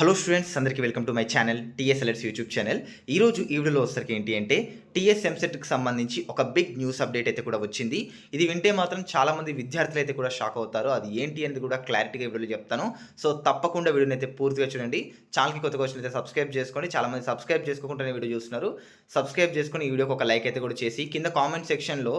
Hello students అందరికీ welcome to my channel టీఎస్ఎల్ఎట్స్ YouTube channel. ఈరోజు ఈ వీడియోలో వచ్చేసరికి ఏంటి అంటే టీఎస్ ఎంసెట్కి సంబంధించి ఒక బిగ్ న్యూస్ అప్డేట్ అయితే కూడా వచ్చింది. ఇది వింటే మాత్రం చాలామంది విద్యార్థులు అయితే కూడా షాక్ అవుతారు. అది ఏంటి అనేది కూడా క్లారిటీగా వీడియోలో చెప్తాను. సో తప్పకుండా వీడియోని అయితే పూర్తిగా చూడండి. ఛానల్కి కొత్తగా వచ్చినైతే సబ్స్క్రైబ్ చేసుకోండి. చాలామంది సబ్స్క్రైబ్ చేసుకోకుండానే వీడియో చూస్తున్నారు. సబ్స్క్రైబ్ చేసుకొని ఈ వీడియోకి ఒక లైక్ అయితే కూడా చేసి కింద కామెంట్ సెక్షన్లో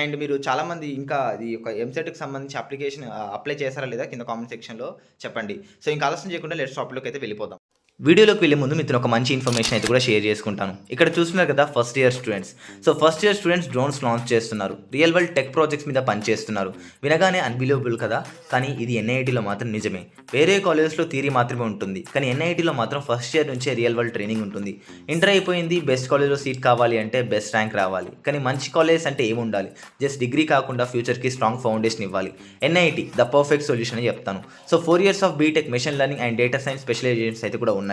అండ్ మీరు చాలామంది ఇంకా ఇది ఒక ఎంసెట్కి సంబంధించి అప్లికేషన్ అప్లై చేశారా లేదా కింద కామెంట్ సెక్షన్లో చెప్పండి. సో ఇంకా ఆలస్యం చేయకుండా లెట్స్ టాపిక్లోకి అయితే వెళ్ళిపోదాం. వీడియోలోకి వెళ్ళే ముందు మీతో ఒక మంచి ఇన్ఫర్మేషన్ అయితే కూడా షేర్ చేసుకుంటాను. ఇక్కడ చూస్తున్నారు కదా first year students. So first year students drones launch చేస్తున్నారు. రియల్ వరల్డ్ టెక్ ప్రాజెక్ట్స్ మీద పనిచేస్తున్నారు. వినగానే అన్బిలీవబుల్ కదా, కానీ ఇది ఎన్ఐటీలో మాత్రం నిజమే. వేరే కాలేజెస్లో థియరీ మాత్రమే ఉంటుంది, కానీ ఎన్ఐటీలో మాత్రం ఫస్ట్ ఇయర్ నుంచే రియల్ వరల్డ్ ట్రైనింగ్ ఉంటుంది. ఇంటర్ అయిపోయింది, బెస్ట్ కాలేజ్లో సీట్ కావాలి అంటే బెస్ట్ ర్యాంక్ రావాలి. కానీ మంచి కాలేజ్ అంటే ఏమి ఉండాలి? జస్ట్ డిగ్రీ కాకుండా ఫ్యూచర్కి స్ట్రాంగ్ ఫౌండేషన్ ఇవ్వాలి. ఎన్ఐటీ ద పర్ఫెక్ట్ సొల్యూషన్ అని చెప్తాను. So 4 years of BTech, machine learning and data science specialisations అయితే కూడా ఉన్నాయి.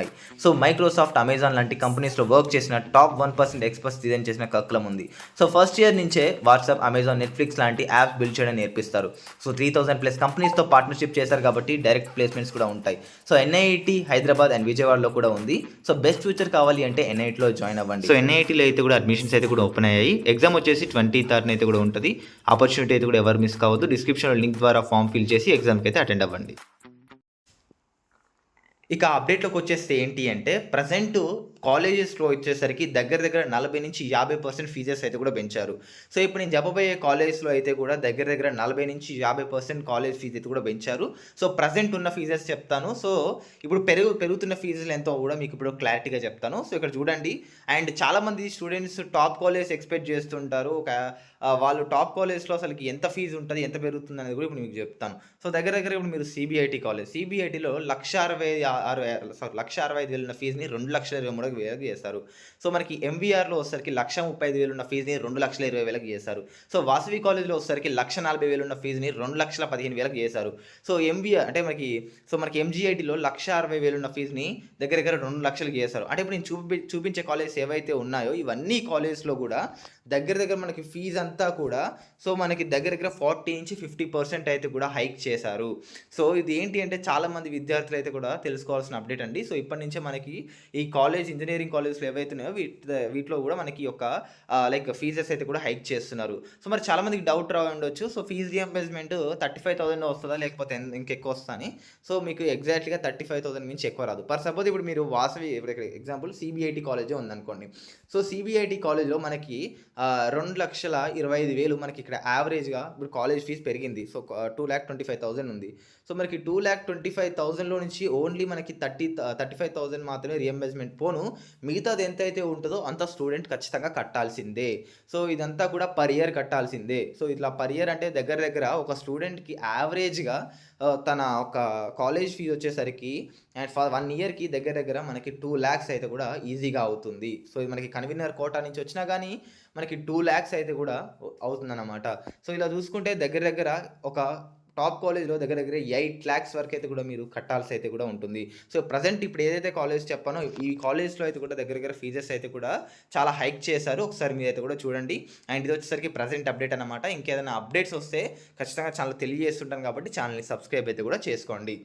సో మైక్రోసాఫ్ట్, అమెజాన్ లాంటి కంపెనీస్లో వర్క్ చేసిన టాప్ 1% ఎక్స్పర్ట్స్ డిజైన్ చేసిన కర్కులం ఉంది. సో ఫస్ట్ ఇయర్ నుంచే వాట్సాప్, అమెజాన్, నెట్ఫ్లిక్స్ లాంటి యాప్స్ బిల్డ్ చేయడం నేర్పిస్తారు. సో 3000+ కంపెనీస్తో పార్ట్నర్షిప్ చేశారు కాబట్టి డైరెక్ట్ ప్లేస్మెంట్స్ కూడా ఉంటాయి. సో ఎన్ఐటి హైదరాబాద్ అండ్ విజయవాడలో కూడా ఉంది. సో బెస్ట్ ఫ్యూచర్ కావాలి అంటే ఎన్ఐటీలో జాయిన్ అవ్వండి. సో ఎన్ఐటీలో అయితే కూడా అడ్మిషన్స్ అయితే కూడా ఓపెన్ అయ్యాయి. ఎగ్జామ్ వచ్చేసి 23rd అయితే కూడా ఉంటుంది. ఆపర్చునిటీ అయితే కూడా ఎవరు మిస్ కావద్దు. డిస్క్రిప్షన్లో లింక్ ద్వారా ఫామ్ ఫిల్ చేసి ఎగ్జామ్కి అయితే అటెండ్ అవ్వండి. ఇక అప్డేట్లోకి వచ్చేస్తే ఏంటి అంటే ప్రజెంట్ కాలేజెస్లో వచ్చేసరికి దగ్గర 40-50% ఫీజెస్ అయితే కూడా పెంచారు. సో ఇప్పుడు నేను చెప్పబోయే కాలేజెస్లో అయితే కూడా దగ్గర 40-50% కాలేజ్ ఫీజు అయితే కూడా పెంచారు. సో ప్రజెంట్ ఉన్న ఫీజెస్ చెప్తాను. సో ఇప్పుడు పెరుగుతున్న ఫీజులు ఎంతో కూడా మీకు ఇప్పుడు క్లారిటీగా చెప్తాను. సో ఇక్కడ చూడండి. అండ్ చాలామంది స్టూడెంట్స్ టాప్ కాలేజ్ ఎక్స్పెక్ట్ చేస్తుంటారు. వాళ్ళు టాప్ కాలేజ్లో అసలు ఎంత ఫీజు ఉంటుంది, ఎంత పెరుగుతుంది అనేది కూడా ఇప్పుడు మీకు చెప్తాను. సో దగ్గర ఇప్పుడు మీరు సిబిఐటి కాలేజ్, సిబిఐటిలో 1,65,000 ఉన్న ఫీజుని 2,23,000 చేస్తారు. సో మనకి ఎంవీఆర్లో వచ్చేసరికి 1,35,000 ఉన్న ఫీజుని 2,20,000 చేశారు. సో వాసవి కాలేజ్లో వచ్చేసరికి 1,40,000 ఉన్న ఫీజుని 2,15,000 చేశారు. సో ఎంవీఆర్ అంటే మనకి ఎంజీఐటీలో 1,60,000 ఉన్న ఫీజుని దగ్గర 2,00,000 చేశారు. అంటే ఇప్పుడు నేను చూపించే కాలేజెస్ ఏవైతే ఉన్నాయో ఇవన్నీ కాలేజ్లో కూడా దగ్గర మనకి ఫీజు అంతా కూడా సో మనకి దగ్గర 40-50% అయితే కూడా హైక్ చేశారు. సో ఇది ఏంటి అంటే చాలామంది విద్యార్థులు అయితే కూడా తెలుసుకోవాల్సిన అప్డేట్ అండి. సో ఇప్పటి నుంచే మనకి ఈ ఇంజనీరింగ్ కాలేజ్లో ఏవైతే ఉన్నాయో వీటిలో కూడా మనకి లైక్ ఫీజెస్ అయితే కూడా హైక్ చేస్తున్నారు. సో మరి చాలామందికి డౌట్ ఉండొచ్చు. సో ఫీజు రియంబర్స్మెంట్ 35,000 వస్తుందా లేకపోతే ఇంకెక్కువ వస్తుందా అని. సో మీకు ఎగ్జాక్ట్లీగా 35,000 మించి ఎక్కువ రాదు. సపోజ్ ఇప్పుడు మీరు వాసవి ఎగ్జాంపుల్ సిబిఐటి కాలేజే ఉందనుకోండి. సో సిబిఐటి కాలేజ్లో మనకి 2,25,000 మనకి ఇక్కడ యావరేజ్గా ఇప్పుడు కాలేజ్ ఫీజు పెరిగింది. సో 2,25,000 ఉంది. సో మనకి 2,25,000లో నుంచి ఓన్లీ మనకి 35,000 మాత్రమే రియంబర్స్మెంట్ పోను. మిగతాది ఎంతైతే ఉంటుందో అంత స్టూడెంట్ ఖచ్చితంగా కట్టాల్సిందే. సో ఇదంతా కూడా పర్ ఇయర్ కట్టాల్సిందే. సో ఇట్లా పర్ ఇయర్ అంటే దగ్గర ఒక స్టూడెంట్కి యావరేజ్గా తన ఒక కాలేజ్ ఫీజు వచ్చేసరికి అండ్ ఫర్ 1 ఇయర్కి దగ్గర మనకి 2 lakhs అయితే కూడా ఈజీగా అవుతుంది. సో ఇది మనకి కన్వీనర్ కోటా నుంచి వచ్చినా కానీ మనకి 2 lakhs అయితే కూడా అవుతుందన్నమాట. సో ఇలా చూసుకుంటే దగ్గర ఒక టాప్ కాలేజ్లో దగ్గర 8 lakhs వరకు అయితే కూడా మీరు కట్టాల్సి అయితే కూడా ఉంటుంది. సో ప్రజెంట్ ఇప్పుడు ఏదైతే కాలేజ్ చెప్పానో ఈ కాలేజ్లో అయితే కూడా దగ్గర ఫీజెస్ అయితే కూడా చాలా హైక్ చేశారు. ఒకసారి మీరు అయితే కూడా చూడండి. అండ్ ఇది వచ్చేసరికి ప్రజెంట్ అప్డేట్ అనమాట. ఇంకేదైనా అప్డేట్స్ వస్తే ఖచ్చితంగా ఛానల్ తెలియజేస్తుంటాను కాబట్టి ఛానల్ని సబ్స్క్రైబ్ అయితే కూడా చేసుకోండి.